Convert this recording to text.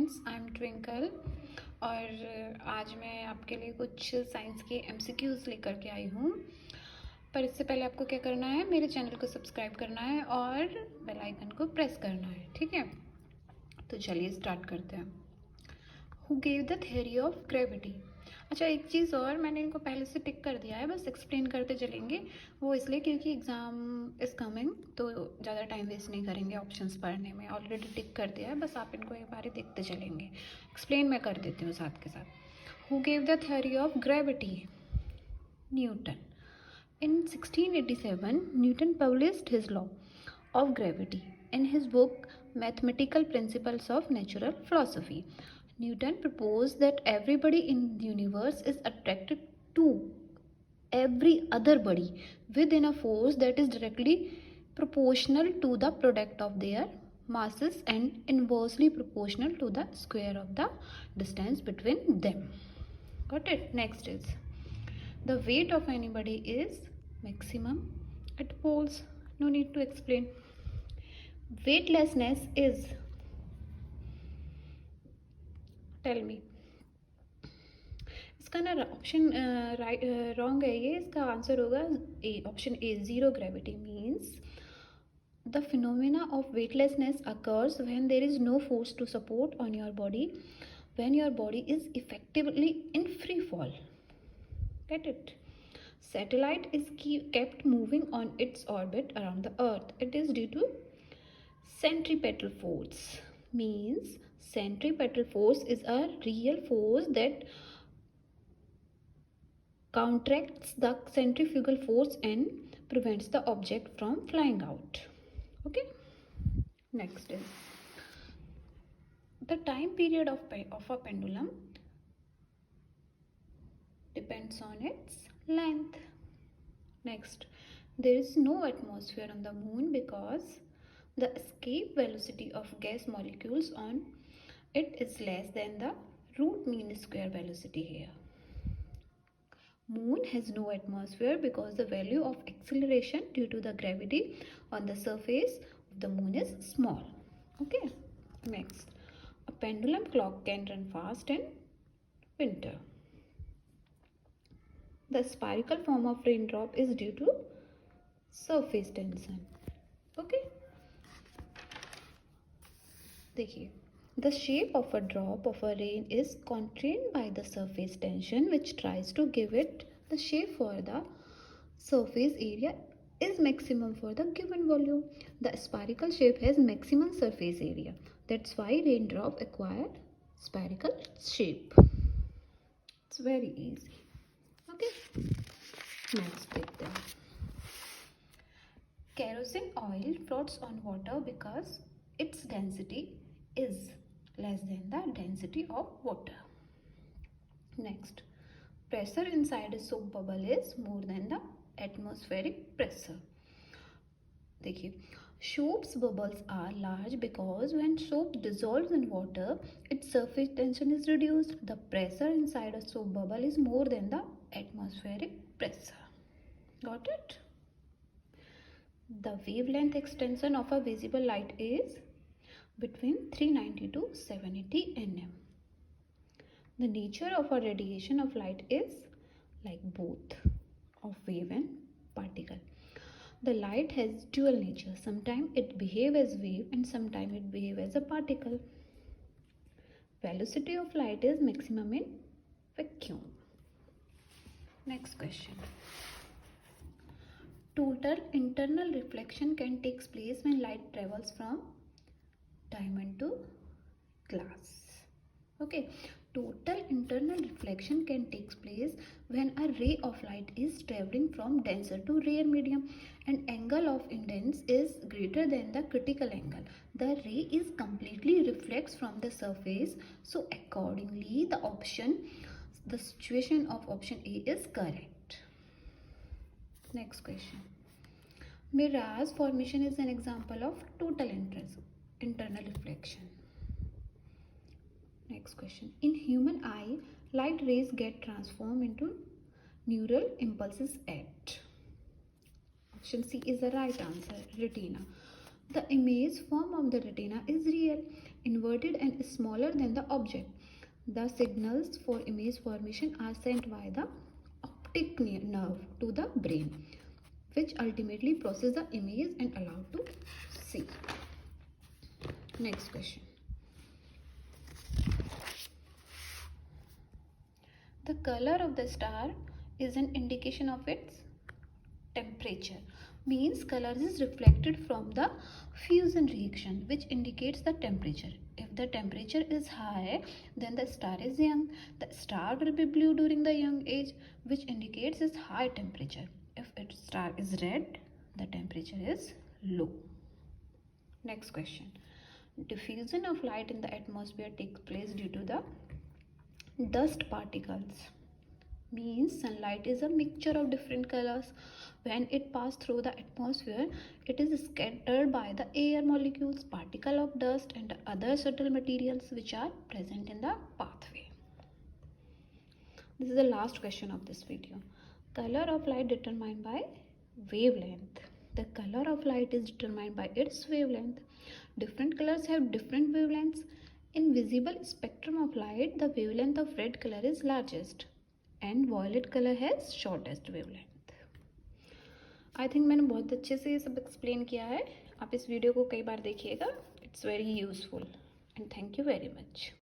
Friends, I am twinkle और आज मैं आपके लिए कुछ साइंस के एमसीक्यूज़ लेकर के आई हूँ। पर इससे पहले आपको क्या करना है, मेरे चैनल को सब्सक्राइब करना है और बेल आइकन को प्रेस करना है, ठीक है। तो चलिए स्टार्ट करते हैं। Who gave the theory of gravity. अच्छा, एक चीज़ और, मैंने इनको पहले से टिक कर दिया है, बस एक्सप्लेन करते चलेंगे। वो इसलिए क्योंकि एग्ज़ाम इज़ कमिंग, तो ज़्यादा टाइम वेस्ट नहीं करेंगे ऑप्शंस पढ़ने में। ऑलरेडी टिक कर दिया है, बस आप इनको एक बार देखते चलेंगे। एक्सप्लेन मैं कर देती हूँ साथ के साथ। Who gave the theory of gravity? Newton. In 1687, Newton published his law of gravity in his book Mathematical Principles of Natural Philosophy. Newton proposed that everybody in the universe is attracted to every other body within a force that is directly proportional to the product of their masses and inversely proportional to the square of the distance between them. Got it? Next is the weight of anybody is maximum at poles. No need to explain. Weightlessness is, tell me. इसका ना option wrong है ये, इसका answer होगा A, option A, zero gravity means the phenomena of weightlessness occurs when there is no force to support on your body, when your body is effectively in free fall. Get it? Satellite is kept moving on its orbit around the earth. It is due to centripetal force. Means centripetal force is a real force that counteracts the centrifugal force and prevents the object from flying out. Okay, next is the time period of a pendulum depends on its length. Next, there is no atmosphere on the moon because the escape velocity of gas molecules on it is less than the root mean square velocity here. Moon has no atmosphere because the value of acceleration due to the gravity on the surface of the moon is small. Okay, next, a pendulum clock can run fast in winter. The spherical form of raindrop is due to surface tension. Okay, देखिए, the shape of a drop of a rain is constrained by the surface tension which tries to give it the shape for the surface area is maximum for the given volume. The spherical shape has maximum surface area. That's why raindrop acquire spherical shape. It's very easy. Okay, next take them. Kerosene oil floats on water because its density is less than the density of water. Next, pressure inside a soap bubble is more than the atmospheric pressure. देखिए, soap's bubbles are large because when soap dissolves in water, its surface tension is reduced. The pressure inside a soap bubble is more than the atmospheric pressure. Got it? The wavelength extension of a visible light is between 390 to 780 nm. The nature of a radiation of light is like both of wave and particle. The light has dual nature. Sometimes it behave as wave and sometimes it behave as a particle. Velocity of light is maximum in vacuum. Next question. Total internal reflection can take place when light travels from diamond to glass. Okay, total internal reflection can take place when a ray of light is traveling from denser to rarer medium and angle of incidence is greater than the critical angle. The ray is completely reflects from the surface, so accordingly the situation of option A is correct. Next question. Mirage formation is an example of total internal reflection. Next question. In human eye, light rays get transformed into neural impulses at. Option C is the right answer, retina. The image form of the retina is real, inverted and smaller than the object. The signals for image formation are sent via the optic nerve to the brain, which ultimately process the image and allow to see. Next question. The color of the star is an indication of its temperature. Means color is reflected from the fusion reaction, which indicates the temperature. If the temperature is high, then the star is young. The star will be blue during the young age, which indicates its high temperature. If its star is red, the temperature is low. Next question. Diffusion of light in the atmosphere takes place due to the dust particles. Means sunlight is a mixture of different colors. When it passes through the atmosphere, it is scattered by the air molecules, particle of dust and other subtle materials which are present in the pathway. This is the last question of this video. Color of light determined by wavelength. The color of light is determined by its wavelength. Different colors have different wavelengths. In visible spectrum of light, the wavelength of red color is largest and violet color has shortest wavelength. I think मैंने बहुत अच्छे से ये सब explain किया है. आप इस वीडियो को कई बार देखिएगा. It's very useful and thank you very much.